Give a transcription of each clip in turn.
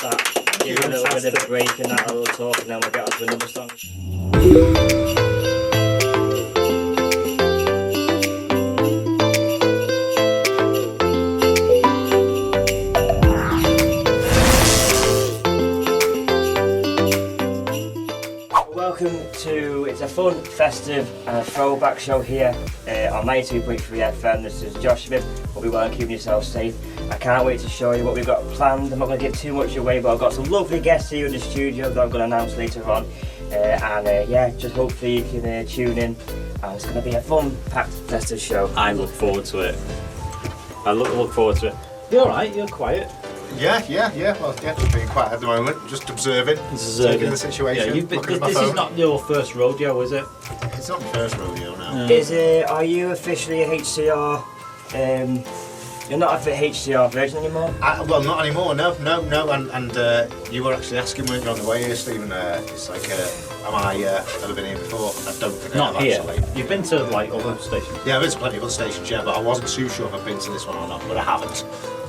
that. Give it a little bit of a break and that, a little talk, and then we'll get on to another song. Welcome to, it's a fun, festive and a throwback show here on 92.3 FM. This is Josh Smith. Hope you're well and keeping yourself safe. I can't wait to show you what we've got planned. I'm not going to give too much away, but I've got some lovely guests here in the studio that I'm going to announce later on. Yeah, just hopefully you can tune in. And it's going to be a fun, packed, festive show. I look forward to it. I look forward to it. You're alright, you're quiet. Yeah. Well, just being quiet at the moment, just observing, taking the situation. Yeah, this is not your first rodeo, is it? It's not my first rodeo now. Are you officially a HCR? You're not a HCR virgin anymore? Well, not anymore. No. And you were actually asking when you're on the way here, Stephen. It's like, am I ever been here before? I don't think not I have here. Actually. You've been to like other stations. Yeah, I've been to plenty of other stations, yeah, but I wasn't too sure if I've been to this one or not, but I haven't.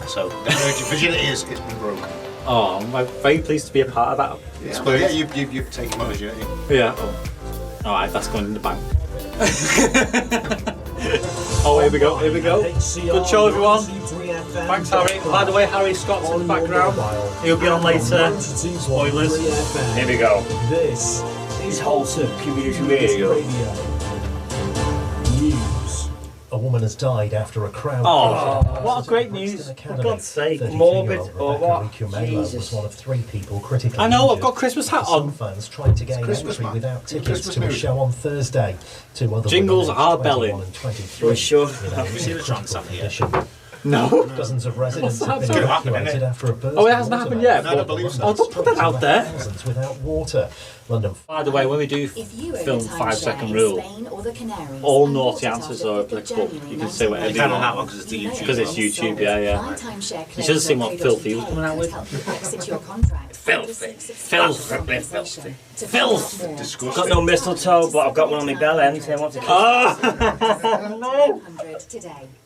So the virginity it's been broken. Oh, I'm very pleased to be a part of that. Yeah, well, yeah, you've taken my virginity. Yeah. Oh. Alright, that's going in the bank. Oh, here we go. Good show, everyone. Thanks, Harry. By the way, Harry Scott's in the background. He'll be on later. Spoilers. Here we go. This is Halton Community Radio. News. A woman has died after a crowd. Oh, what a great news! For God's sake, morbid or what? Jesus. Was one of 3 people critically I know. injured. I've got Christmas hat on. Some fans tried to gain Christmas, entry man. without tickets to a show on Thursday. 2 other Jingles women, are 21 belling. and 23, We're sure. Have you seen the trance up here? No. Dozens of residents have What's been that? evacuated after a burst. Oh, it hasn't happened yet. No, I don't believe so. Oh, don't put that out there. Thousands without water. London. By the way, when we do film 5-second rule, all naughty answers are applicable. You can say whatever You you can on that want. one because it's the YouTube. Because it's YouTube, yeah. You should have seen what filthy was coming out with. Filth. Disgusting. Got no mistletoe, but I've got one on my bell end. So I want to kiss. Oh!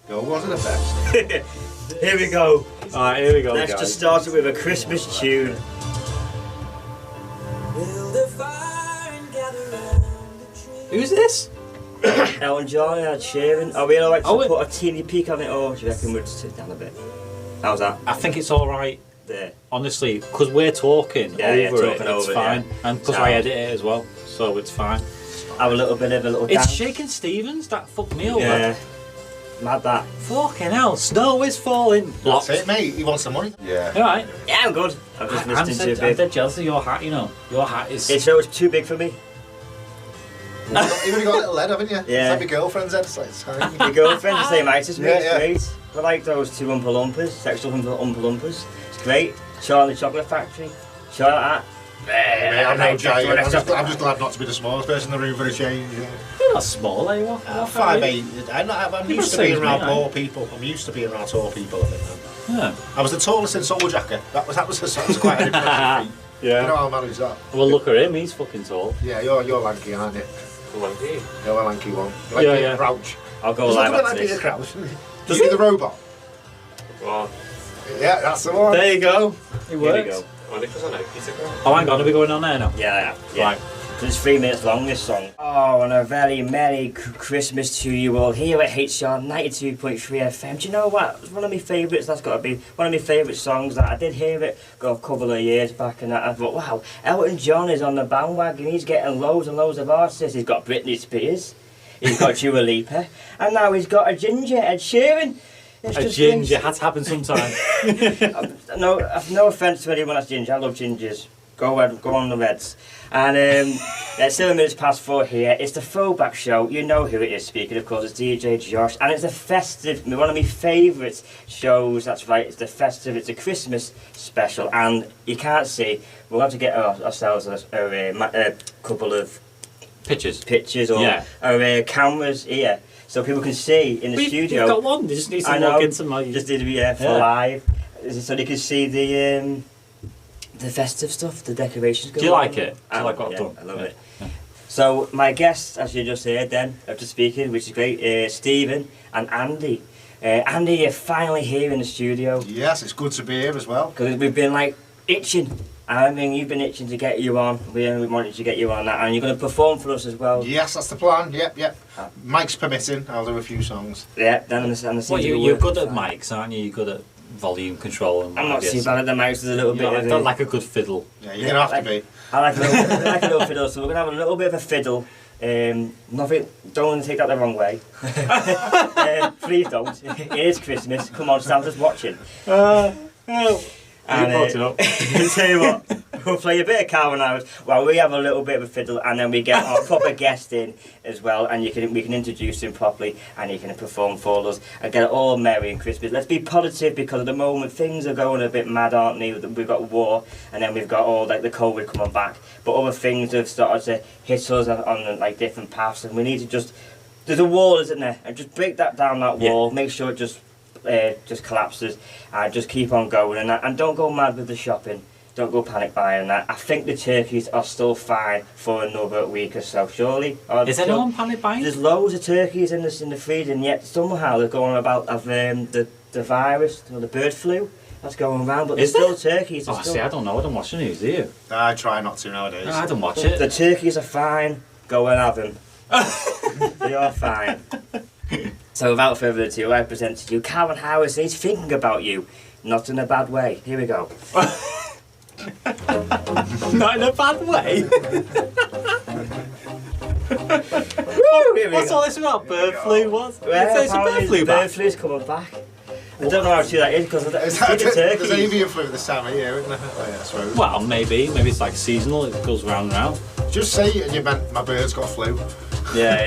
It wasn't the best. Here we go. Alright, here we go, Let's guys. just start it with a Christmas tune. Who's this? Elton John and Ed Sheeran. Are we alright to Oh, put a teeny peek on it, or do you reckon we'll just sit down a bit? How's that? I think it's alright, There. honestly, because we're talking Yeah, over talking it, it's over it, fine. yeah. And because I edit it as well, so it's fine. Have a little bit of a little It's dance. Shaking Stevens, that fucked me over. Yeah. Mad that. Fucking hell, snow is falling. That's Blocked. it, mate. He wants the money. Yeah. Alright. Yeah, I'm good. I'm just I'm listening to a dead bit. jealous of your hat, you know. Your hat is... It's so too big for me. You've only got a little head, haven't you? Yeah. It's like my girlfriend's head. It's like tiny. Your girlfriend's the same height as me. Yeah, It's yeah. great. I like those 2 Oompa Loompas, sexual Oompa Loompas. It's great. Charlie Chocolate Factory. Charlotte Mate, I'm no giant. I'm just Hat. glad not to be the smallest person in the room for a change. Yeah. You're not small, are you? What 5'8". I'm You're used to the being same around as me, tall people. I'm used to being around tall people, I think. Yeah. I was the tallest in Soul Jacker. That was quite an impressive feat. Yeah. You know how I managed that? Well, look at him, he's fucking tall. Yeah, you're lanky, aren't you? Lanky? You're a lanky one. You're like Yeah, Peter yeah. Crouch. I'll go He's live a bit after like Peter this. Crouch. Does he be the robot? Well, Yeah, that's the one. There you go. It Here we works. go. only because I know Peter Crouch. Oh, hang on, are we going on there now? Yeah. Right. It's 3 minutes long, this song. Oh, and a very Merry Christmas to you all here at HCR 92.3 FM. Do you know what? It's one of my favourites. That's got to be one of my favourite songs. That I did hear it a couple of years back, and I thought, wow, Elton John is on the bandwagon. He's getting loads and loads of artists. He's got Britney Spears, he's got Dua Lipa, and now he's got a ginger, Ed Sheeran. It's A just ginger things- has to happen sometime. no offence to anyone that's ginger. I love gingers. Go on the Reds. And it's 7 minutes past 4 here. It's the throwback show. You know who it is speaking, of course. It's DJ Josh. And it's a festive, one of my favourite shows. That's right. It's the festive. It's a Christmas special. And you can't see. We'll have to get ourselves a couple of Pictures. or, Yeah. or cameras here. So people can see in the studio. You've got one. You just need to I log know. into my... Just need to be for Yeah. live, so they can see the festive stuff, the decorations. Do you like it? I Do you like what I've yeah, done? I love Yeah. it. So my guests, as you just heard, then after speaking, which is great, Stephen and Andy. Andy, you're finally here in the studio Yes, it's good to be here as well. because we've been like itching. I mean, you've been itching to get you on. We wanted to get you on that, and you're going to perform for us as well. Yes, that's the plan. Yep. Mike's permitting. I'll do a few songs. Yeah, then on the Well, you're good at mics, aren't you? You're good at volume control and I'm not too bad at the mics. There's a little bit of don't like a good fiddle. Yeah, you're gonna have to be. I like a little fiddle, so we're gonna have a little bit of a fiddle. Nothing. Don't want to take that the wrong way. Please don't. It is Christmas. Come on, Santa's watching. And tell you what, we'll play a bit of Calvin Harris while we have a little bit of a fiddle, and then we get our proper guest in as well, and we can introduce him properly, and he can perform for us and get it all merry and Christmas. Let's be positive, because at the moment things are going a bit mad, aren't they? We've got war, and then we've got all like the COVID coming back, but other things have started to hit us on like different paths, and we need to just. There's a wall, isn't there? And just break that down, that wall. Make sure it just collapses, and just keep on going, and don't go mad with the shopping. Don't go panic buying that. I think the turkeys are still fine for another week or so, surely. Is anyone panic buying? There's loads of turkeys in the freezer, and yet somehow they're going about the virus or the bird flu that's going around, but there's still turkeys. See, I don't know. I don't watch the news, do you? I try not to nowadays. No, I don't watch it. The turkeys are fine. Go and have them. They are fine. So without further ado, I present to you Calvin Harris. He's thinking about you, not in a bad way. Here we go. Not in a bad way. What's all this about? Bird flu? What? Well, It's a bird flu back. Bird flu's coming back. I don't know how true that is, because I There's see the turkeys. avian flu this time of year, isn't there? Oh, yeah, I suppose. Well, maybe it's like seasonal. It goes round and round. Just say it and you meant my bird's got flu. Yeah.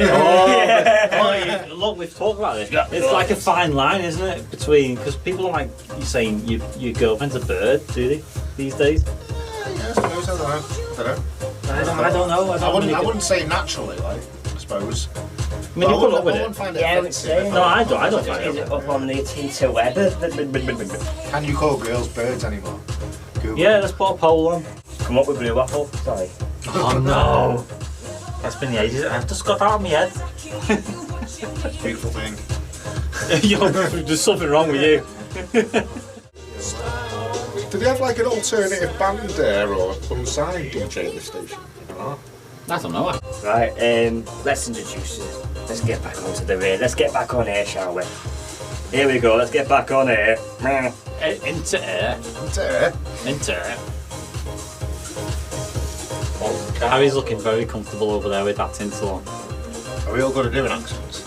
Look, we've talked about this. It's like a fine line, isn't it? Between, because people don't like you saying your girlfriend's a bird, do they? These days. Yeah, I suppose. I don't know. I don't know. I wouldn't say naturally, like, I suppose. I mean, you put up with I it. wouldn't find it Yeah, offensive it's saying. if No, I don't find Is it. it up on the interweb? Can you call girls birds anymore? Google. Yeah, let's put a poll on. Come up with blue waffle. Sorry. Oh no. That's been the ages. I've just got that out of my head. Beautiful thing. There's something wrong with you. Did they have like an alternative band there or unsigned DJ at the station? I don't know. Right, let's introduce it. Let's get back onto the air. Let's get back on air, shall we? Here we go, let's get back on air. Into air. Into air. Harry's looking very comfortable over there with that tinsel on. Are we all going to do an accent?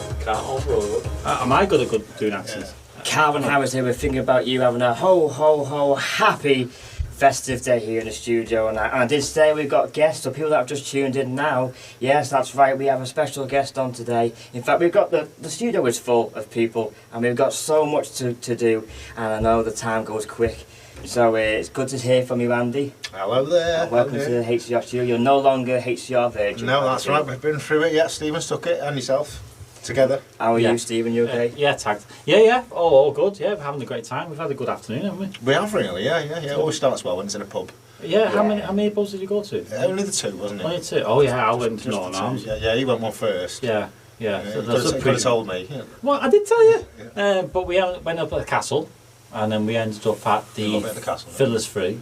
Am I good at doing accents? Calvin Harris here, we're thinking about you having a ho happy festive day here in the studio, and I did say we've got guests, so people that have just tuned in now, yes, that's right, we have a special guest on today. In fact, we've got the studio is full of people, and we've got so much to do, and I know the time goes quick. So it's good to hear from you, Andy. Hello there. And welcome to the HCR studio. You're no longer HCR Virgin. No, that's right, we've been through it yet. Stephen's took it, and yourself. Together. How are you, Stephen? You okay? Yeah, tagged. Yeah. All good. Yeah, we're having a great time. We've had a good afternoon, haven't we? We have really, yeah. It always starts well when it's in a pub. Yeah. How many pubs did you go to? Only the two, wasn't it? Only two. Oh yeah, I went to Just Northern the two. Arms. Yeah, he went one first. Yeah. You So could that's a have pretty. told me. Yeah. Well, I did tell you. But we went up at the castle, and then we ended up at A little the bit of the castle. Fiddler's Free.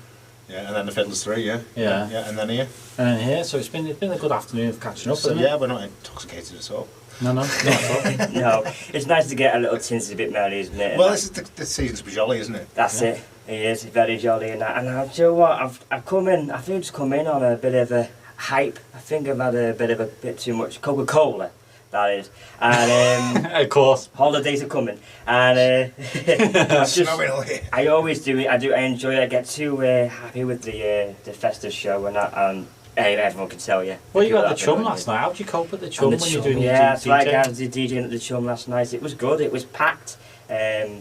Yeah, and then the Fiddler's 3, yeah. Yeah. Yeah, and then here. And then here, so it's been a good afternoon of catching up. So isn't yeah, it? we're not intoxicated at all. No, not at all. No, it's nice to get a little tinted bit merry, isn't it? Well, this is the season's be jolly, isn't it? That's it. It is very jolly and that. And do you know what? I've come in. I think I've just come in on a bit of a hype. I think I've had a bit too much Coca-Cola. That is. And Of course. holidays are coming. And Snowing all here. I always do it. I enjoy it. I get too happy with the festive show and that. And everyone can tell you. Well, you People had the that Chum have been last night. How did you cope at the And Chum the when you're Chum, doing yeah, your that's right, DJ? guys. I was DJing at the Chum last night. It was good. It was packed. I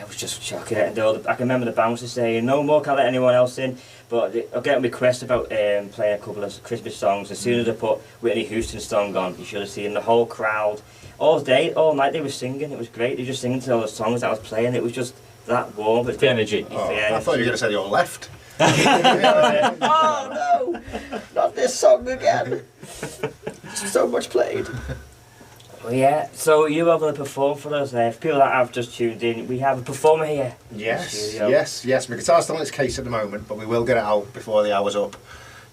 was just shocked. And I can remember the bouncer saying, "No more, can't let anyone else in." But I get a request about playing a couple of Christmas songs. As soon as I put Whitney Houston's song on, you should have seen the whole crowd all day, all night. They were singing. It was great. They were just singing to all the songs that I was playing. It was just that warm. But The energy. Oh, Yeah, I thought you were going to say you're left. Oh no, not this song again. So much played. Well, yeah, so you're going to perform for us there. For people that have just tuned in, we have a performer here. Yes, yes. My guitar's still in its case at the moment, but we will get it out before the hour's up.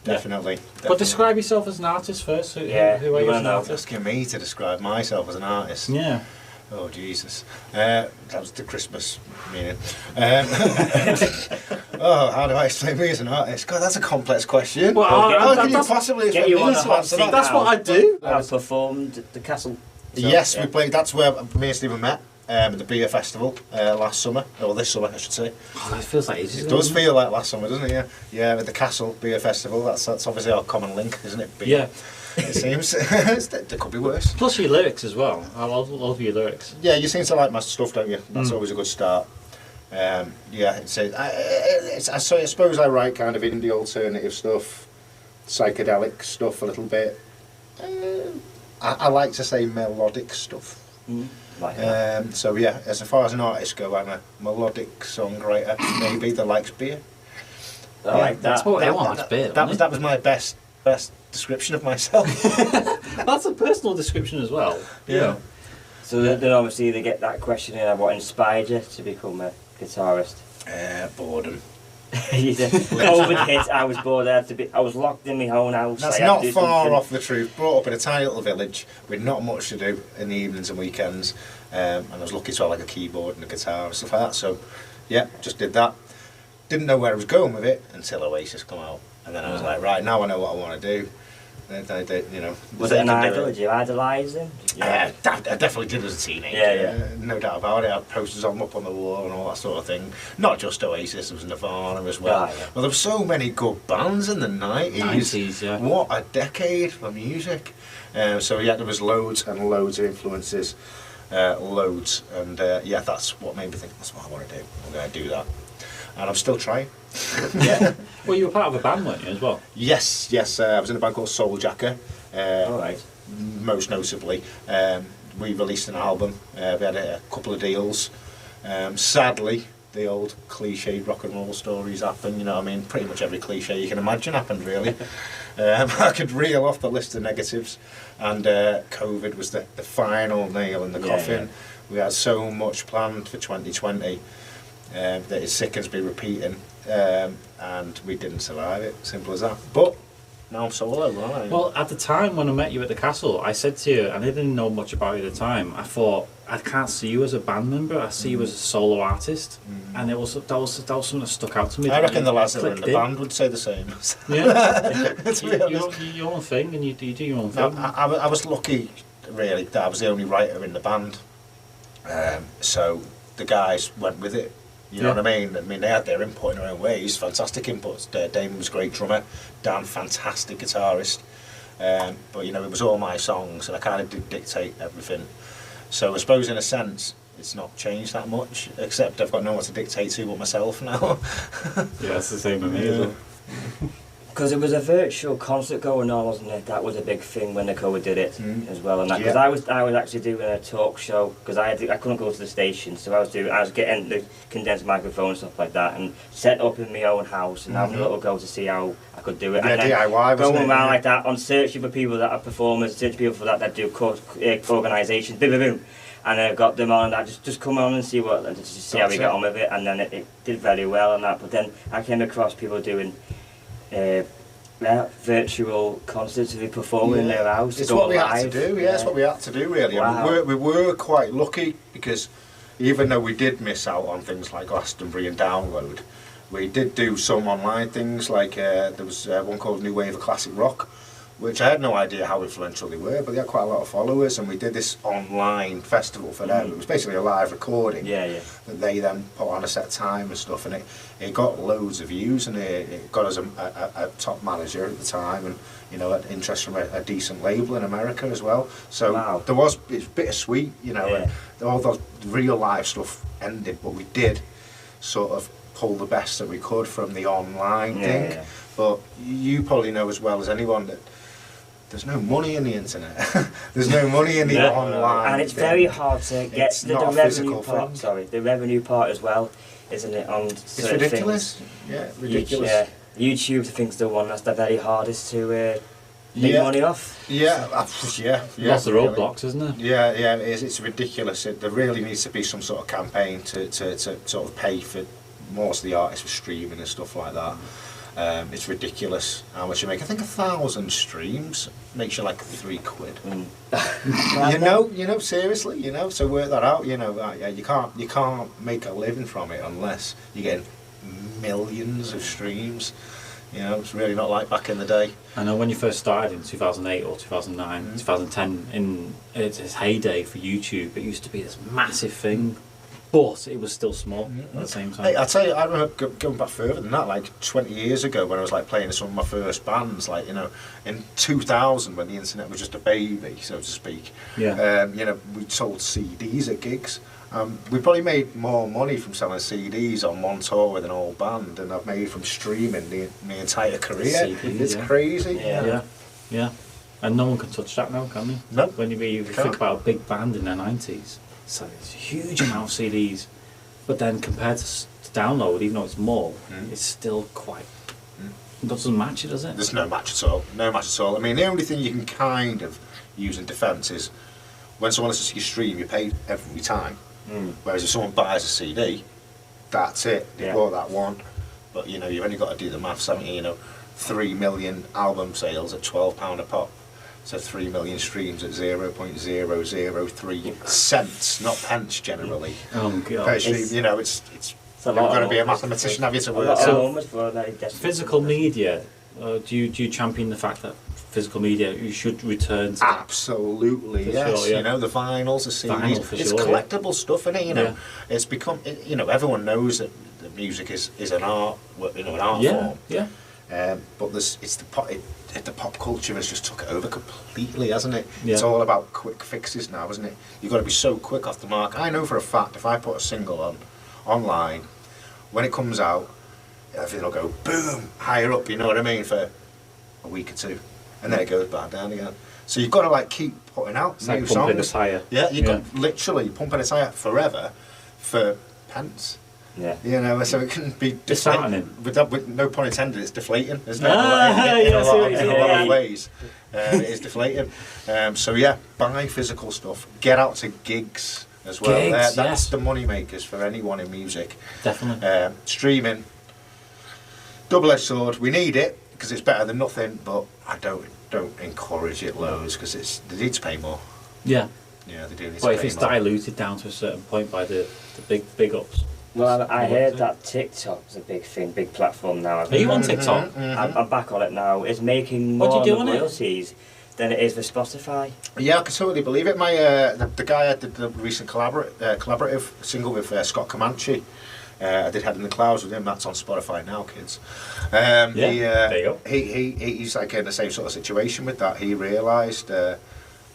Definitely. But describe yourself as an artist first. Who are you as an artist? Asking me to describe myself as an artist. Yeah. Oh, Jesus. That was the Christmas meaning. How do I explain me as an artist? God, that's a complex question. Well, how can you possibly explain me as an artist? That's what I do. I've performed at the castle. So, yes, we played. That's where me and Stephen met. At the beer festival last summer, or this summer I should say. Oh, it feels like ages. It does feel like last summer, doesn't it? Yeah, at the Castle Beer Festival. That's obviously our common link, isn't it? Beer. Yeah. It seems. There could be worse. Plus your lyrics as well. I love your lyrics. Yeah, you seem to like my stuff, don't you? That's always a good start. I suppose I write kind of indie alternative stuff, psychedelic stuff a little bit. I like to say melodic stuff. So yeah, as far as an artist go, I'm a melodic songwriter, maybe that likes beer. I like that. That's what everyone likes beer. That was my best description of myself. That's a personal description as well. Yeah. So then obviously they get that question in, what inspired you to become a guitarist? Boredom. COVID hit, I was bored. I was locked in my own house. That's not far off the truth. Brought up in a tiny little village with not much to do in the evenings and weekends, and I was lucky to have like a keyboard and a guitar and stuff like that. So, yeah, just did that. Didn't know where I was going with it until Oasis come out, and then I was like, right, now I know what I want to do. Was it an idol? Did you idolise him? I definitely did as a teenager. Yeah. No doubt about it. I had posters of them up on the wall and all that sort of thing. Not just Oasis, there was Nirvana as well. Yeah. Well, there were so many good bands in the 90s. Yeah. What a decade for music. There was loads and loads of influences. Loads. And that's what made me think, that's what I want to do. I'm going to do that. And I'm still trying. Yeah. Well, you were part of a band, weren't you, as well? Yes. I was in a band called Soul Jacker. All right. Most notably, we released an album. We had a couple of deals. Sadly, the old cliched rock and roll stories happened. You know what I mean? Pretty much every cliche you can imagine happened, really. I could reel off the list of negatives, and COVID was the final nail in the coffin. Yeah. We had so much planned for 2020 that it sickens me repeating, and we didn't survive it. Simple as that. But now I'm solo, right? Well, at the time when I met you at the castle, I said to you, and I didn't know much about you at the time, I thought, I can't see you as a band member, I see you as a solo artist. And that was something that stuck out to me. I reckon the lads that were in the band would say the same. Yeah. Your own thing, and you do your own thing. I was lucky, really, that I was the only writer in the band. So the guys went with it. You know what I mean? I mean, they had their input in their own ways, fantastic inputs. Damon was a great drummer, Dan, fantastic guitarist. But, it was all my songs, and I kind of did dictate everything. So I suppose, in a sense, it's not changed that much, except I've got no one to dictate to but myself now. Yeah, it's the same with me as well. Because it was a virtual concert going on, wasn't it? That was a big thing when the COVID did it as well. And because I was actually doing a talk show, because I couldn't go to the station, so I was getting the condensed microphone and stuff like that, and set up in my own house and having a little go to see how I could do it. Yeah, and then DIY, going around like that, on searching for people that are performers, searching for people that do organisations, boom. And I got them on that, just come on and see how we get on with it, and then it did very well and that. But then I came across people doing virtual concerts to be performing in their house. It's what we had to do, it's what we had to do, really. Wow. And we were quite lucky, because even though we did miss out on things like Glastonbury and Download, we did do some online things, like there was one called New Wave of Classic Rock, which I had no idea how influential they were, but they had quite a lot of followers, and we did this online festival for them. It was basically a live recording that they then put on a set time and stuff, and it got loads of views, and it got us a top manager at the time, and had interest from a decent label in America as well. So it's bittersweet, and all the real live stuff ended, but we did sort of pull the best that we could from the online thing. Yeah. But you probably know as well as anyone that there's no money in the internet. There's no money in the online. And it's very hard to get the revenue part. Thing. Sorry, the revenue part as well, isn't it? On it's ridiculous. Things. Yeah, ridiculous. YouTube's the one that's the very hardest to make money off. Yeah, Lots of really. roadblocks, isn't it? Yeah, it is. It's ridiculous. There really needs to be some sort of campaign to sort of pay for most of the artists for streaming and stuff like that. It's ridiculous how much you make. I think 1,000 streams makes you like £3. You know, seriously, you know. So work that out. You know, yeah, you can't make a living from it unless you're getting millions of streams. You know, it's really not like back in the day. I know when you first started in 2008 or 2009, 2010, in its heyday for YouTube, it used to be this massive thing, but it was still small at the same time. Hey, I tell you, I remember going back further than that, like 20 years ago when I was like playing in some of my first bands, like, you know, in 2000 when the internet was just a baby, so to speak. Yeah. You know, we sold CDs at gigs. We probably made more money from selling CDs on one tour with an old band than I've made from streaming my entire career. CDs, it's yeah. crazy. Yeah. And no one can touch that now, can they? No. When you think about a big band in the 90s, so it's a huge amount of CDs, but then compared to download, even though it's more, it's still quite... It doesn't match it, does it? There's no match at all. No match at all. I mean, the only thing you can kind of use in defence is when someone listens to your stream, you pay every time. Whereas if someone buys a CD, that's it. They bought that one. But you know, you've only got to do the maths, haven't you? You know, 3 million album sales at £12 a pop. So 3 million streams at 0.003 cents, not pence generally. Oh God! Per stream, you know, it's a you've lot got to of be a numbers. mathematician, have you, to A work lot of out? numbers for that. Physical media. Do you champion the fact that physical media you should return to? Absolutely, For yes. sure, yeah. You know, the vinyls, the CDs, Vinyl, for it's sure, collectible stuff, isn't it? You know, Yeah. it's become, you know, everyone knows that the music is an art, you know, an art form. Yeah. But the pop culture has just took it over completely, hasn't it? Yeah. It's all about quick fixes now, isn't it? You've got to be so quick off the mark. I know for a fact if I put a single on online, when it comes out, everything will go boom, higher up, you know what I mean, for a week or two. And then it goes back down again. So you've got to like keep putting out It's new like pumping a songs. tyre. Yeah, you've got literally pumping a tyre forever for pence. Yeah. You know, so it can be It's deflating. fattening. With no pun intended, it's deflating, isn't it? Ah, in yeah, I see what you're a lot of saying. ways, it is deflating. So yeah, buy physical stuff. Get out to gigs as well. Gigs, That's yes. the money makers for anyone in music. Definitely. Streaming, double-edged sword. We need it because it's better than nothing, but I don't encourage it loads because they need to pay more. Yeah. Yeah, they do need to But pay if it's more. diluted down to a certain point by the big ups. Well, I heard that TikTok is a big thing, big platform now. Are you on TikTok? I'm back on it now. It's making What do more you do on it? royalties than it is for Spotify. Yeah, I can totally believe it. My the guy I did the recent collaborative single with Scott Comanche. I did Head in the Clouds with him. That's on Spotify now, kids. There you go. He's like in the same sort of situation with that. He realised that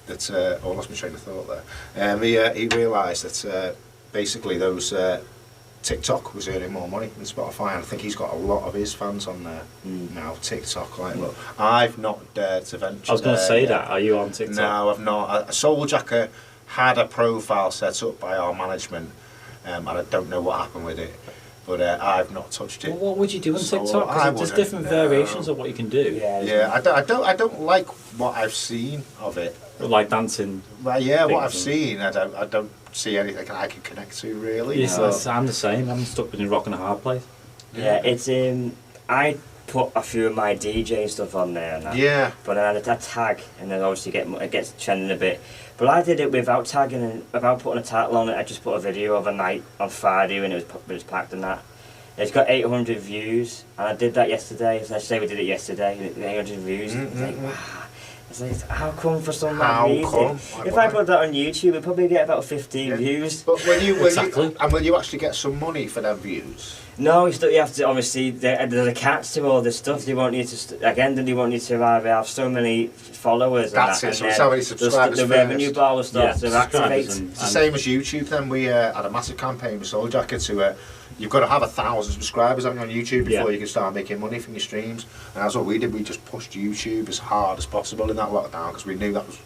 I lost my train of thought there. He realised that basically those TikTok was earning more money than Spotify, and I think he's got a lot of his fans on there now. TikTok, like, look, I've not dared to venture. I was going to there say yet. that. Are you on TikTok? No, I've not. Souljacker had a profile set up by our management, and I don't know what happened with it, but I've not touched it. Well, what would you do on So TikTok? I 'Cause there's wouldn't different know. variations of what you can do. Yeah, I don't like what I've seen of it. Like dancing. Well, yeah, what Things I've seen, I don't see anything I can connect to really. Yes, So- I'm the same. I'm stuck between rock and a hard place. Yeah, it's I put a few of my DJ stuff on there, and that, Yeah. but then I tag, and then obviously it gets trending a bit. But I did it without tagging and without putting a title on it. I just put a video of a night on Friday when it was packed and that. It's got 800 views, and I did that yesterday. Let's say we did it yesterday, and 800 views. It's like, wow. It's like, how come for some How reason? come? If I put that on YouTube, it'd probably get about 15 Yeah. views. But will Exactly. you actually get some money for them views? No, you have to, obviously, there's a catch to all this stuff. They want you to, they want you to either have so many followers That's and it, so then it's how many subscribers the first. revenue bar will start to subscribers activate. and- It's the same as YouTube then. We had a massive campaign with Souljacker to you've got to have 1,000 subscribers on YouTube before Yeah. you can start making money from your streams, and that's what we did. We just pushed YouTube as hard as possible in that lockdown because we knew that was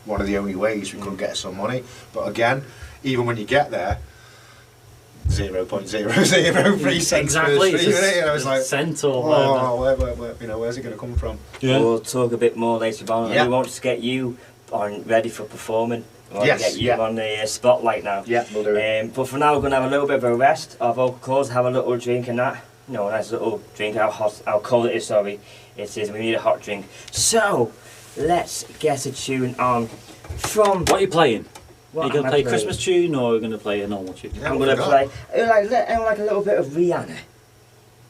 one of the only ways we could get some money. But again, even when you get there, 0.003 cents Exactly. per stream, innit? You know, it's like, cent or where's it going to come from? Yeah. We'll talk a bit more later on. Yeah. We want to get you on ready for performing. We want Yes, to get you yeah. on the spotlight now. Yeah, we'll do it. But for now, we're going to have a little bit of a rest. Our vocal cords, have a little drink and that. No, a nice little drink. How cold it is, sorry. It is. We need a hot drink. So, let's get a tune on from... What are you playing? What are you going am to I play a playing? Christmas tune or are you going to play a normal tune? Yeah, I'm what going to we play... got? like a little bit of Rihanna.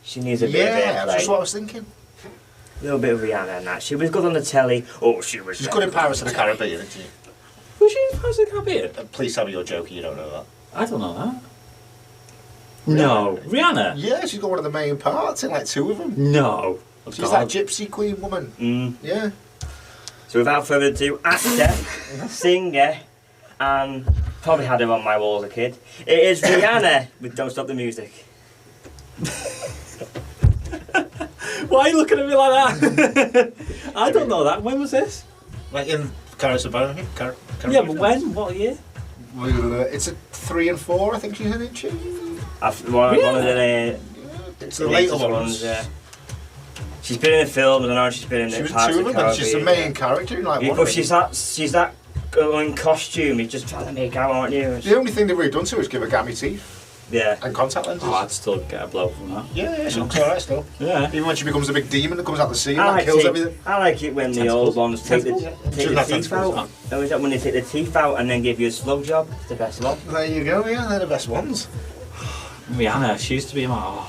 She needs a bit of Yeah, airplay. that's just what I was thinking. A little bit of Rihanna and that. She was good on the telly. Oh, she was... She's good in Pirates of the Caribbean, isn't she? Was she in Pirates of the Caribbean? Please tell me you're joking, you don't know that. I don't know that. No. Rihanna? Yeah, she's got one of the main parts in like 2 of them. No. Oh, She's God. that gypsy queen woman. Mm. Yeah. So without further ado, actor, singer, and probably had her on my wall as a kid. It is Rihanna with Don't Stop the Music. Why are you looking at me like that? I don't know that. When was this? Like in Pirates of the Caribbean. Yeah, but when? What year? It's a 3 and 4, I think she's in it. One of the It's the later latest ones. Yeah. She's been in the films, I know she's been in She the was in Pirates 2 of of the them, and she's the Caribbean, main character in like yeah. one But of them. she's that girl in costume. You're just trying to make out, aren't you? The only thing they've really done to her is give her gammy teeth Yeah. and contact lenses. Oh, I'd still get a blow from that. Yeah, she looks alright still. Yeah. Even when she becomes a big demon that comes out the sea and I like like, kills everything. I like it when the old ones take the Tentacles? Shouldn't have teeth tentacles, out. No, is that when they take the teeth out and then give you a slow job? It's the best one. There you go, yeah, they're the best ones. Rihanna, she used to be my... Oh,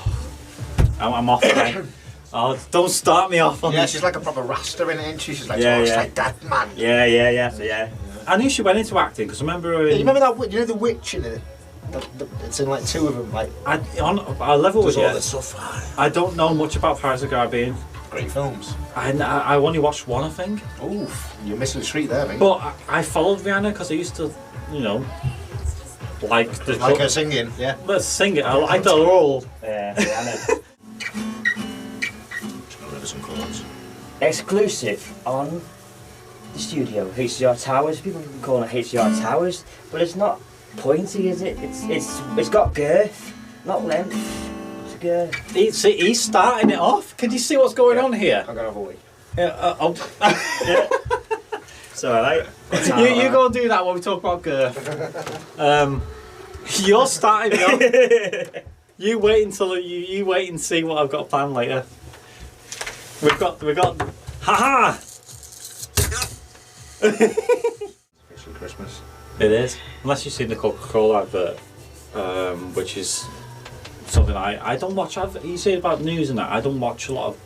I'm off again. Oh, don't start me off on Yeah, this. she's like a proper rasta in it, isn't she? She's like, Yeah, oh, she's yeah. like that, man. Yeah. So yeah. I knew she went into acting because I remember her Yeah, in... you remember that, you know the witch in it? It's in like 2 of them, like, on a level with does all you. this stuff. I don't know much about Pirates of the Caribbean. Great films. I only watched one, I think. Oof, you're missing the street there, mate. But I followed Rihanna because I used to, you know, like the... Like her singing, yeah. Let's sing it. I like the role. Rihanna. Some chords. Exclusive on the studio, HCR Towers. People can call it HCR Towers, but it's not pointy, is it? It's got girth, not length. It's girth. He's starting it off. Can you see what's going on here? I'm gonna have a wee. It's alright. You go and do that when we talk about girth. You're starting it off. You wait until you wait and see what I've got planned later. We've got haha. Especially Christmas. It is, unless you've seen the Coca-Cola advert, which is something I don't watch. You say about news and that. I don't watch a lot of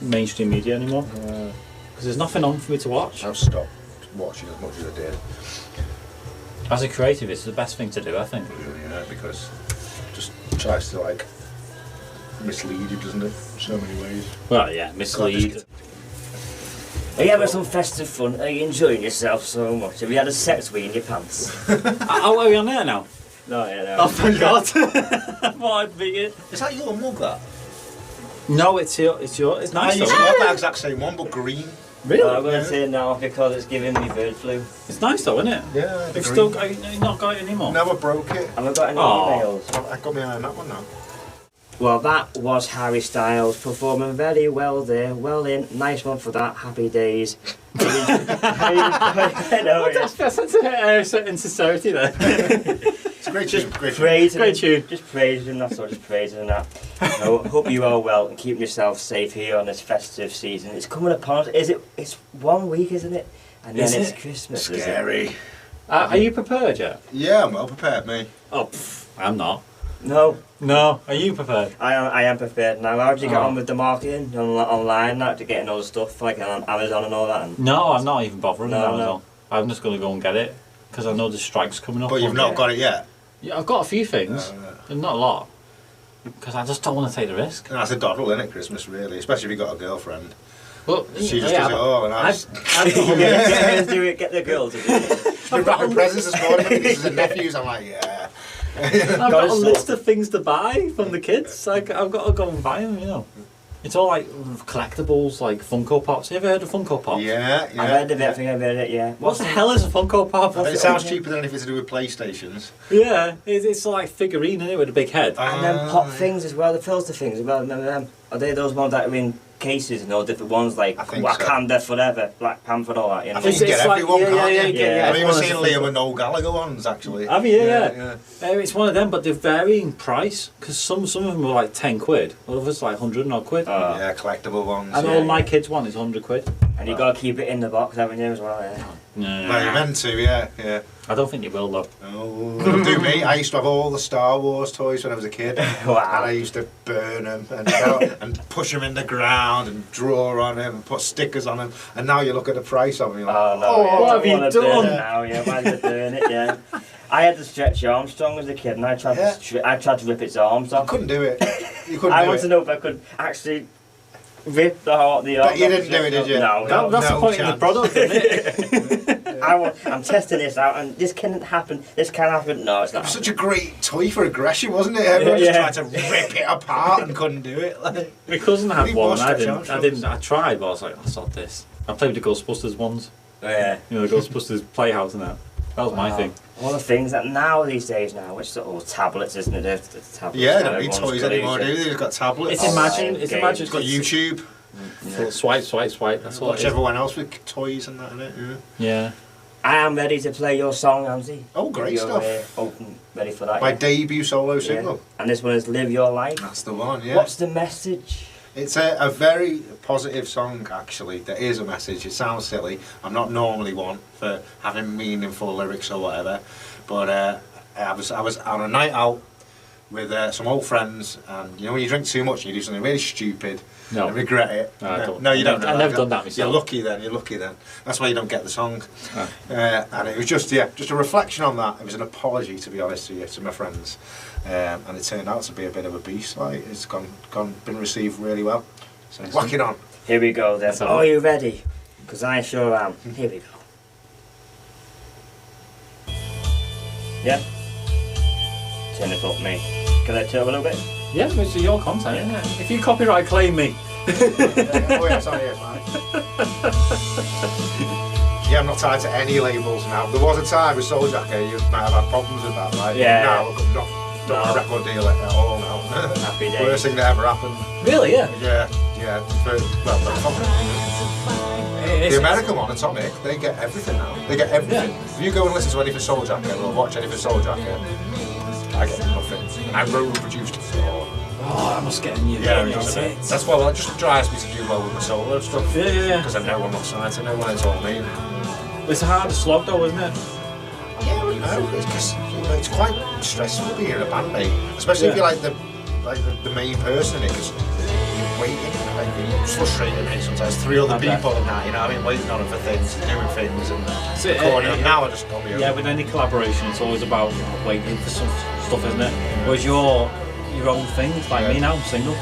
mainstream media anymore because there's nothing on for me to watch. I've stopped watching as much as I did. As a creative, it's the best thing to do, I think. Yeah, because it just tries to like mislead you, doesn't it? In so many ways. Well, yeah, mislead. Are you having some festive fun? Are you enjoying yourself so much? Have you had a sex wee in your pants? Oh, are we on there now? No, yeah, no. Oh, thank God. I thought I'd be it. Is that your mug, that? No, it's your. It's I nice used to though. have that exact same one, but green. Really? I'm going to Yeah. say no because it's giving me bird flu. It's nice though, isn't it? Yeah, You've still got, you've not got it anymore. Never broke it. Have I got any Aw. emails? I got me on that one now. Well, that was Harry Styles performing very well there. Well in. Nice one for that. Happy days. I know, yeah. That's insincerity there. It's a great tune. Great tune. Praising Great him, tune. just praising him, that's all, just praising him that. No, hope you are well and keeping yourself safe here on this festive season. It's coming upon us. It's 1 week, isn't it? And then Is it's it? Christmas. Isn't it? Scary. Are you prepared yet? Yeah, I'm well prepared, mate. Oh, I'm not. No, No. Are you prepared? I am prepared now. How did you get Oh. on with the marketing online, that, to getting all the stuff like on Amazon and all that? And No, I'm not even bothering No, with no. Amazon. I'm just going to go and get it because I know the strike's coming up. But you've not got it yet. Yeah, I've got a few things, but not a lot. Because I just don't want to take the risk. And that's a doddle, isn't it, Christmas, really? Especially if you've got a girlfriend. But She just does it all, and I just... Let's do it. Get the girl to do it. I've got wrapping presents this morning, my nieces and nephews, I'm like, yeah. I've got a Gotta list of things to buy from the kids. I've got to go and buy them, you know. It's all like collectibles, like Funko Pops. You ever heard of Funko Pops? Yeah, yeah. I've heard of it, I think I've heard it, yeah. What the hell is a Funko Pop? It sounds cheaper than anything to do with PlayStations. Yeah, it's like figurine, isn't it, with a big head. And then pop things as well, the filter things as well, remember them? Are they those ones that are in cases and all different ones, like I think so. Wakanda Forever, Black Panther, all that, you know? I think you It's get like- everyone, yeah, can't yeah, you? yeah, I've even it's seen one of Liam and Noel Gallagher ones, actually. Have you? Yeah. It's one of them, but they vary in price, because some of them are like 10 quid, others like 100 odd quid. Yeah, collectible ones. And yeah. all my kids want is 100 quid. And you got to keep it in the box, haven't you, as well, yeah? Well, you're meant to, yeah, yeah. I don't think you will, though. Oh, it'll do me. I used to have all the Star Wars toys when I was a kid. Wow. And I used to burn them and push them in the ground and draw on them and put stickers on them. And now you look at the price of them, you're like, Oh, no, yeah. what I have you wanna burn done? it now, yeah, why did I burn it, yeah? I had the Stretch Armstrong as a kid, and I tried, I tried to rip its arms you off. couldn't do it. You couldn't I do want it. to know if I could actually rip the arm But you off didn't the do it, did you? No, No. That's the point chance. of the product, isn't it? I'm testing this out, and this can happen. This can happen. No, it's It not. was such a great toy for aggression, wasn't it? Everyone Yeah. just tried to rip it apart and couldn't do it. Like, My cousin had He one, was and I Stretch didn't. Armstrongs. I tried, but I was like, I saw this. I played with the Ghostbusters ones. Yeah. You know, the Ghostbusters Playhouse and that. That was my thing. All the things that now these days which are all tablets, isn't it? The tablets yeah, they now, don't need everyone's toys got anymore, these, do they? They've got tablets. It's imagine. games. It's imagine. It's got YouTube. Swipe, swipe, swipe. That's all. Watch it is. everyone else with toys and that, innit? Yeah. Yeah. I am ready to play your song, Andy. Oh, great You're, stuff. Ready for that? My yeah? debut solo Yeah. single. And this one is Live Your Life. That's the one, yeah. What's the message? It's a very positive song, actually. There is a message. It sounds silly. I'm not normally one for having meaningful lyrics or whatever, but I was on a night out with some old friends, and you know when you drink too much and you do something really stupid No. and regret it. No, I don't. No, you don't. I've never done that myself. You're lucky then. You're lucky then. That's why you don't get the song. Ah. And it was just a reflection on that. It was an apology, to be honest, to my friends. And it turned out to be a bit of a beast. Like it's been received really well. So whack it on. Here we go then. Let's have Are it. you ready? Because I sure am. Here we go. Yeah? Turn it up, me. Can I turn up a little bit? Yeah, it's your content, isn't it? If you copyright claim me. Oh yeah, sorry, yeah, I'm not tied to any labels now. There was a time with Soul Jacker you might have had problems with that, right? Yeah. Now I've got not a record deal at all now. Happy days. Worst thing that ever happened. Really? Yeah. Yeah. The American one, Atomic, they get everything now. They get everything. If you go and listen to anything Soul Jacker or watch anything Soul Jacker, I get nothing. And I wrote and produced it. So, Oh, that must get in you. yeah, that's why it just drives me to do well with my solo stuff. Yeah. Because I know I'm not signed to no one, it's all me. It's a hard slog, though, isn't it? Yeah, well, no, because it's quite stressful being in a band, mate. Especially if you're like the main person in it, because you're waiting, like, it's frustrating, mate. Sometimes 3 other people and that, you know what I mean, waiting on them for things, doing things, and recording them. Now I just got me Yeah, with any collaboration, it's always about waiting for some stuff, isn't it? Whereas your own thing, it's like me now, I'm single.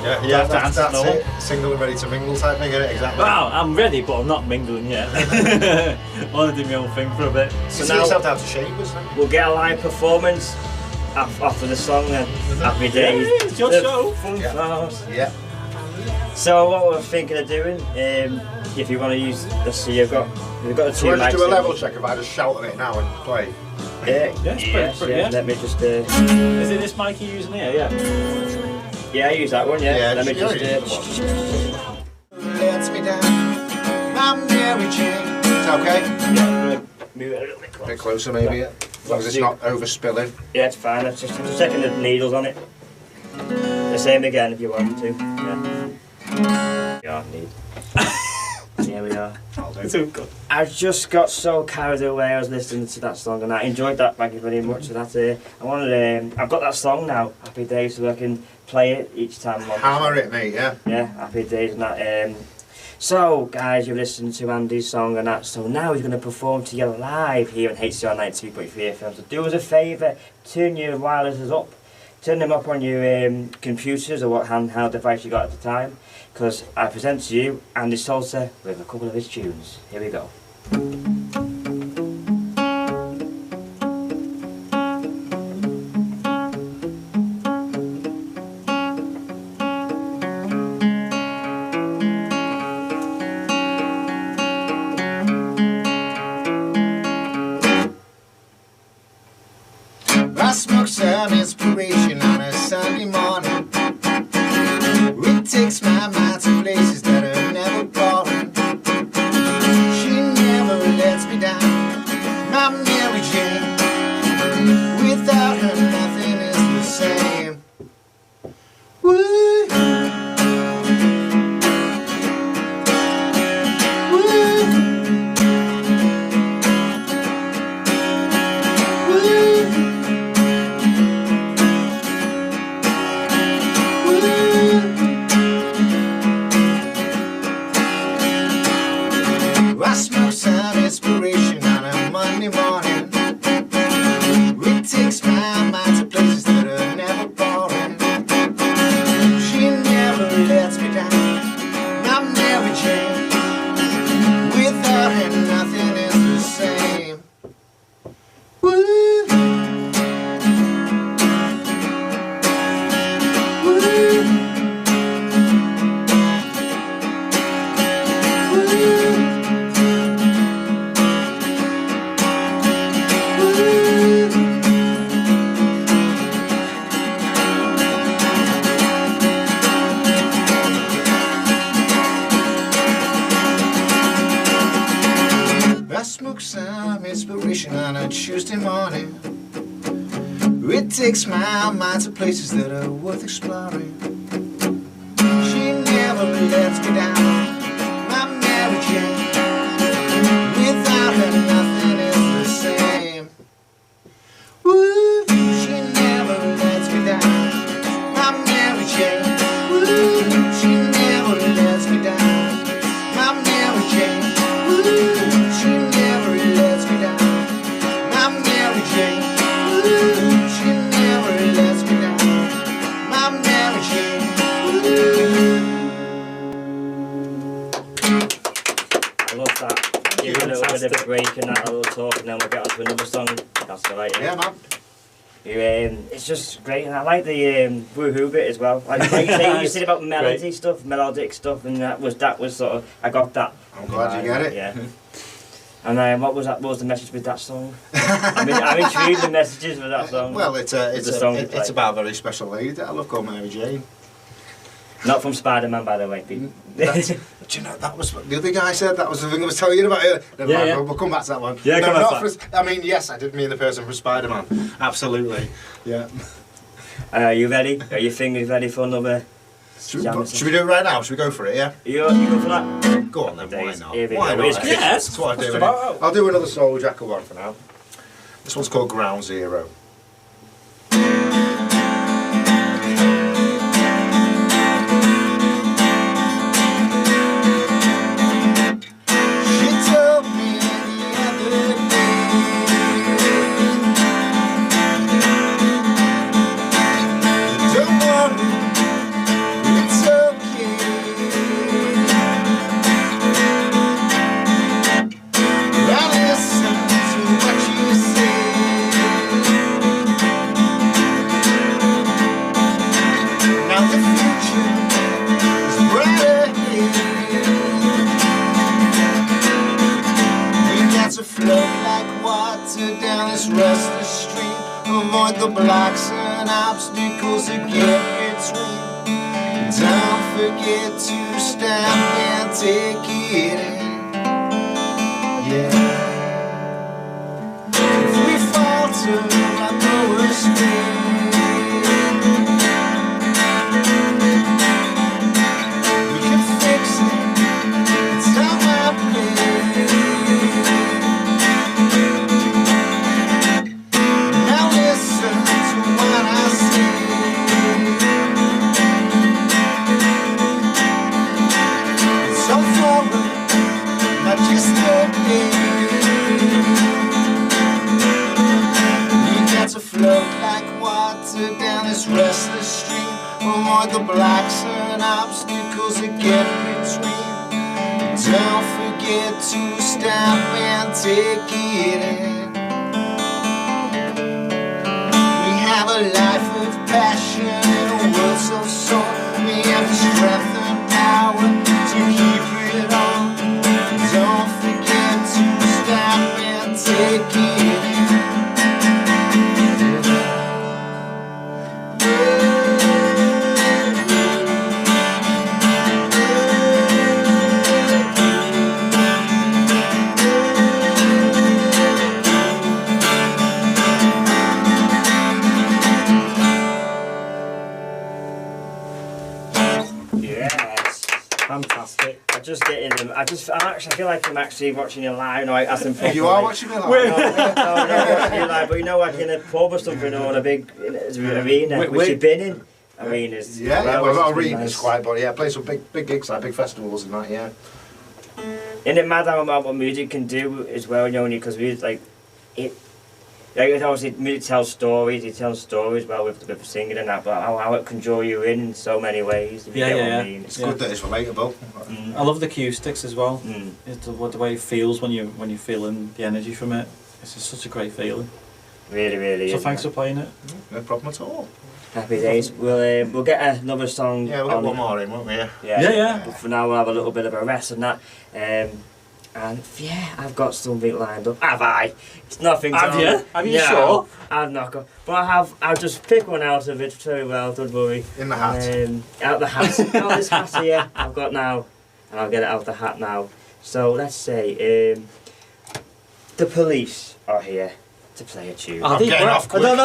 Yeah, You have to answer that's no it. Single and ready to mingle type thing, isn't it? Exactly. Well, I'm ready, but I'm not mingling yet. I want to do my own thing for a bit. So So now now- yourself down to Chambers, then. We'll get a live performance after the song then. Happy days. Yeah, it's your The show. fun Yeah. flowers. Yeah. So what we're thinking of doing, if you want to use, let's see, we've got the So two we'll just mics. do a in. level check if I just shout at it now and play. Yeah, Yes, pretty, yeah. Let me just. Is it this mic you're using here? Yeah. Yeah, I use that one. Yeah. Yeah, Let me just- just. Lets me down, I'm Mary Jane. Is that okay? Yeah, move it a little bit A closer. bit closer maybe, yeah. As long as it's not overspilling. Yeah, it's fine. I'm just checking the needles on it. The same again if you want to. Yeah. Yeah, need. Here we are. I'll do. It's all good. I just got so carried away. I was listening to that song and I enjoyed that. Thank you very much for that. I wanted. I've got that song now, Happy Days, so I can play it each time. I'm on. Hammer it, mate, yeah. Yeah, Happy Days and that. So, guys, you've listened to Andy's song and that. So now he's going to perform to you live here on HCR 92.3 FM. So do us a favour, turn your wirelesses up. Turn them up on your computers or what handheld device you got at the time, because I present to you Andy Salter with a couple of his tunes. Here we go. some inspiration on a Sunday morning. It takes my mind to places that are never boring. She never lets me down, my Mary Jane. Without her, nothing is the same. Woo. I smoke some inspiration on a Monday morning. It takes my mind to places that are never boring. She never lets me down, my Mary Jane. Without her, nothing is the same. Woo. Woo. I smoke some inspiration on a Tuesday morning. It takes my mind to places that are worth exploring. She never lets me down, my Mary Jane. Without her, nothing is the same. Woo, she never lets me down, my Mary Jane. Woo, she never lets me down, my Mary Jane. Woo, she never lets me down, my Mary Jane. Woo, she never lets me down, my Mary Jane. I love that. Give it a little bit of a break and that little talk, and then we'll get on to another song. That's alright. Yeah, man. It's just great, and I like the woohoo bit as well. Like you said about melody stuff, melodic stuff, and that was sort of, I got that. I'm glad you get it. Yeah. And what was that? What was the message with that song? I'm intrigued with the messages with that song. Well, it's song about a very special lady that I love called Mary Jane. Not from Spider-Man, by the way. Do you know, that was what the other guy said. That was the thing I was telling you about earlier. Never mind, yeah. We'll come back to that one. Yeah, no, come back not to for, I mean, yes, I did mean the person from Spider-Man. Absolutely. Yeah. Are you ready? Are your fingers ready for another? Should we do it right now? Should we go for it, yeah? You go for that? Go on then, why Days. not? Here we Why go. not? It's Christmas. Yes, That's what I do. just innit? about. I'll do another Soul Jacker one for now. This one's called Ground Zero. She told me the other day, don't worry, it's okay. I listen to what you say. Now the future is brighter ahead. We got to float like water down this restless stream. Avoid the blocks and obstacles that get between. Don't forget to stop and take it in. Yeah. If we falter, I know we're staying. We can fix it. It's not my place. Now listen to what I say. It's all forward, not just a day. We got to float like water down this restless stream. Avoid the blocks and obstacles that get between. Don't forget to stop and take it in. We have a life of passion and a world so sore. We have the strength and power to keep it on. Don't forget to stop and take it in. Yes. Fantastic. I'm just getting them. I feel like I'm actually watching you live. No, as in properly. You are watching me live? No, I'm not watching you live, but you know, like in a pub or something, or in a big arena, which you've been in. Arenas. Yeah, well, not arenas nice. quite, but yeah, play some big gigs, like big festivals and that, yeah. Isn't it mad how what music can do as well, you know, because music, like, obviously music tells stories, it tells stories well with the singing and that, but how it can draw you in so many ways, if you get what I mean. It's good that it's relatable. I love the acoustics as well. Mm. It's the way it feels when you're feeling the energy from it. It's just such a great feeling. Really, really. So thanks for playing it. No problem at all. Happy days. We'll get another song. Yeah, we'll get one more in, won't we? Yeah. But for now, we'll have a little bit of a rest and that. And yeah, I've got something lined up. Have I? It's nothing. Have you? Have you no, sure? I've not got. But I'll just pick one out of it very well. Don't worry. In the hat. Out the hat. Out this hat here. I've got now, and I'll get it out the hat now. So let's say the police are here to play a tune. I'm getting off quick. No.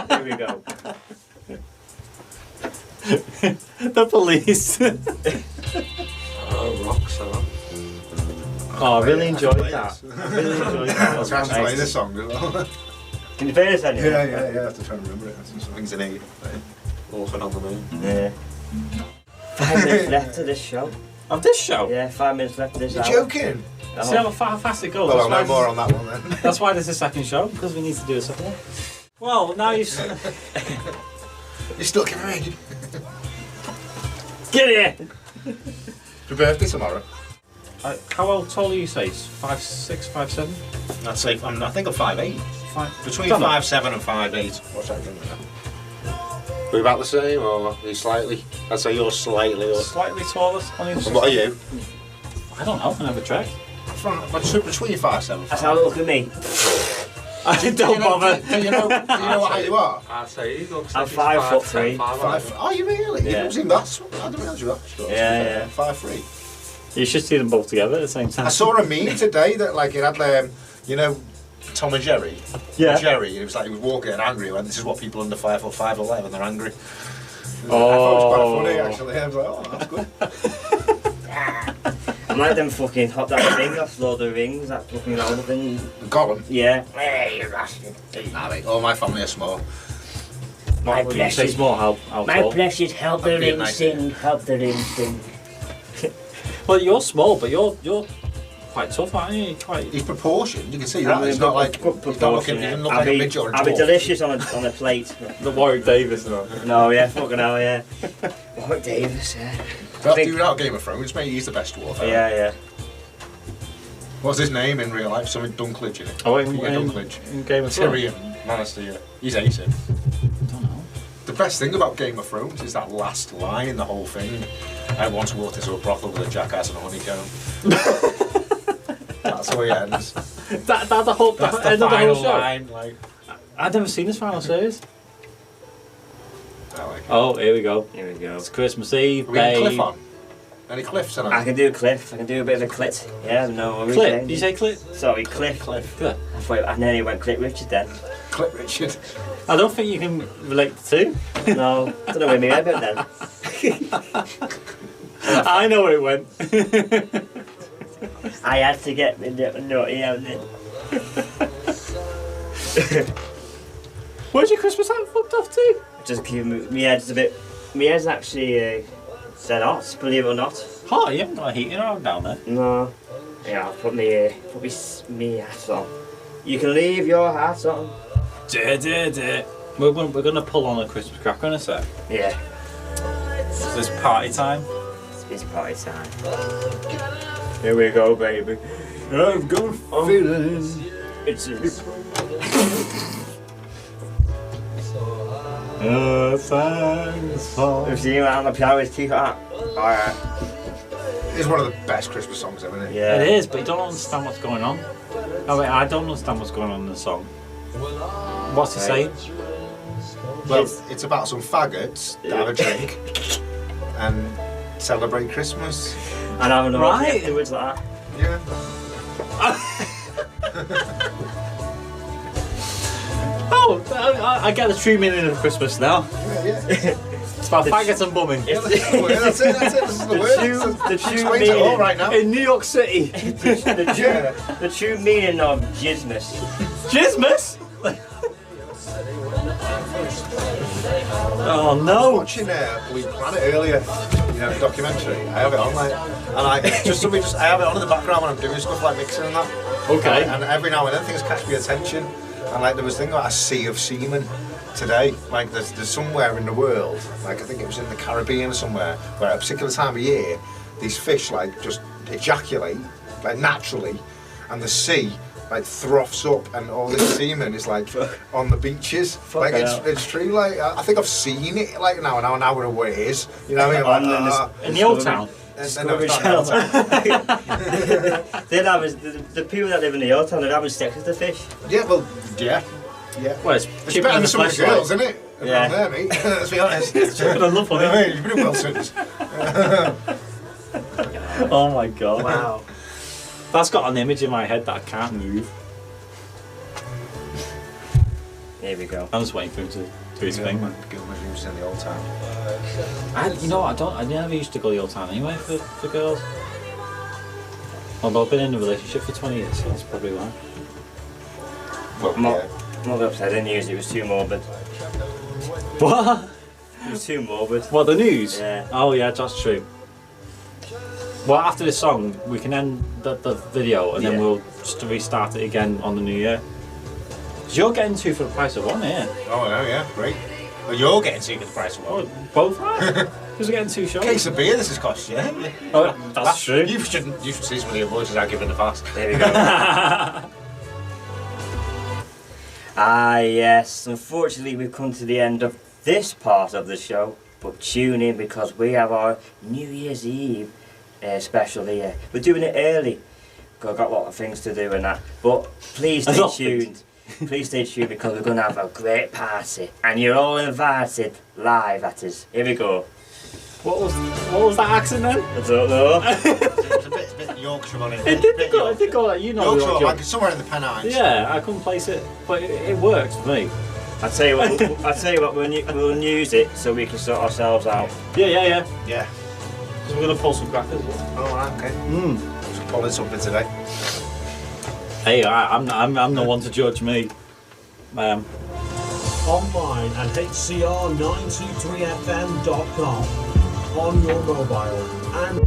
Here we go. The police. Oh, rock song. Oh, I really enjoyed play that. this. I really enjoyed that. I was trying to play this song as well. Can you play this then? Yeah, I have to try and remember it. Some things in here. Orphan on the Moon. Yeah. 5 minutes left of this show. Of this show? Yeah, 5 minutes left of this You're hour. joking? Oh. See how fast it goes. Well, I'll know That's why more on that one then. That's why there's a second show, because we need to do a second one. Well, now you You're still giving me. Get here! It's your birthday tomorrow. how tall are you, say? 5'6", 5'7"? I'd say, I think I'm 5'8". Between Come on. 5'7" and 5'8". What's that doing now? Are we about the same, or are you slightly? I'd say you're slightly. Or... Slightly taller on each And what are you? I don't know, I never checked. Between 5'7". That's how it look at me. I don't bother. Do you know what height you are? I'd say he looks I'm like he's 5'3". 5'10", Are you really? Yeah. You don't seem that small. I didn't realise you were that short. Yeah. 5'3". You should see them both together at the same time. I saw a meme today that like it had Tom and Jerry. Yeah. Jerry. It was like he was walking and angry. And this is what people under 5'5" or when they're angry. I Oh. thought it was quite funny actually. I was like, oh, that's good. I'm like them fucking that ring off Lord of the Rings, that fucking round thing. Gollum. Yeah. Hey, you bastard. Nah, mate. All my family are small. My Would you say precious, small? How my tall? precious, help the That'd be a ring nice sing, help the ring sing. Well, you're small, but you're quite tough, aren't you? He's proportioned. You can see that. It's not like he's not looking. He doesn't look like a midget or a I'll be dwarf. delicious on a plate. The Warwick Davis and all. No, yeah, fucking hell, yeah. Warwick Davis, yeah. That's Big- do without Game of Thrones, mate. He's the best dwarf. Yeah. What's his name in real life? Something Dunklage, isn't it? Oh, Dunklage. in Game of Thrones? Tyrion Lannister, yeah. He's ace. I don't know. The best thing about Game of Thrones is that last line in the whole thing. I once walked into a brothel with a jackass and a honeycomb. That's how he ends. That's the whole That's end the of the whole final show. line. Like, I've never seen this final series. I like it. Oh, here we go. Here we go. It's Christmas Eve, Are we in babe. Cliff on? Any cliffs I tonight? can do a cliff. I can do a bit of a clit. Yeah, no worries. Clip. then. Did you say clip? Sorry, cliff. Good. I nearly went Clip Richard then. Cliff Richard. I don't think you can relate the two. No, I don't know where my head went then. I know where it went. I had to get me naughty out there. Where's your Christmas hat fucked off to? Just keep my head's a bit. My head's actually dead hot, believe it or not. Oh, you haven't got a heating around down there. No. Yeah, I'll put me hat on. You can leave your hat on. We're gonna pull on a Christmas cracker in a sec. Yeah, So it's party time. it's party time. Here we go, baby. I've got a feeling. It's Thanks for. If you on the piano, it's keep that. Alright. It's one of the best Christmas songs ever, isn't it? Yeah. It is, but you don't understand what's going on. Oh wait, I don't understand what's going on in the song. What's he saying? Well, it's about some faggots that have a drink and celebrate Christmas. And having a Right. right afterwards like that. Yeah. Oh, I get the true meaning of Christmas now. Yeah. It's about faggots and bumming. That's it. This is the word. The true Explains it all meaning. right now. In New York City. The true meaning of Jizmas. Jizmas? Oh no! Watching We Planet earlier, the documentary. I have it on, like, and I have it on in the background when I'm doing stuff like mixing and that. Okay. And every now and then things catch my attention, and like there was a thing about a sea of semen today. Like there's somewhere in the world, like I think it was in the Caribbean or somewhere, where at a particular time of year, these fish like just ejaculate like naturally, and the sea like froths up, and all this semen is like on the beaches. Like it's true. Like I think I've seen it like now and now we're aways. You know what I mean? Like, In the old town. Discovery Channel. The people that live in the old town, they're having sex with the fish. Yeah, well, yeah. Well, it's It's cheaper better than than some of the flashlight. girls, isn't it? Yeah. Around there, mate. Let's be honest. I love I it. mean, you've been in Wilson's. Oh my god. Wow. That's got an image in my head that I can't move. Here we go. I'm just waiting for him to do his thing. Gilman's rooms in the old town. I never used to go to the old town anyway for girls. Although I've been in a relationship for 20 years, so that's probably why. Well, I'm not upset, I didn't use it, it was too morbid. What? It was too morbid. What, the news? Yeah. Oh yeah, that's true. Well, after this song, we can end the video and then Yeah. we'll just restart it again on the new year. 'Cause you're getting two for the price of one here. Oh, yeah, great. Well, you're getting two for the price of one. Oh, both are? Because we're getting two shows. Case of beer, this has cost you. Oh, that's true. You should see some of your voices I give in the past. There we go. Ah yes, unfortunately we've come to the end of this part of the show, but tune in because we have our New Year's Eve special here. We're doing it early, because I've got a lot of things to do and that, but please A stay lot of tuned. Please stay tuned because we're going to have a great party and you're all invited live at us. Here we go. What was that accent then? I don't know. It's a bit Yorkshire on it. It did go like, you know. Yorkshire, like like somewhere in the Pennines. yeah, I couldn't place it, but it works for me. I tell you what, we'll use it so we can sort ourselves out. Yeah. Yeah. Because we're gonna pull some crackers. Oh, right, okay. Just pulling something today. Hey, I'm no one to judge me. Online at HCR923FM.com. On your mobile and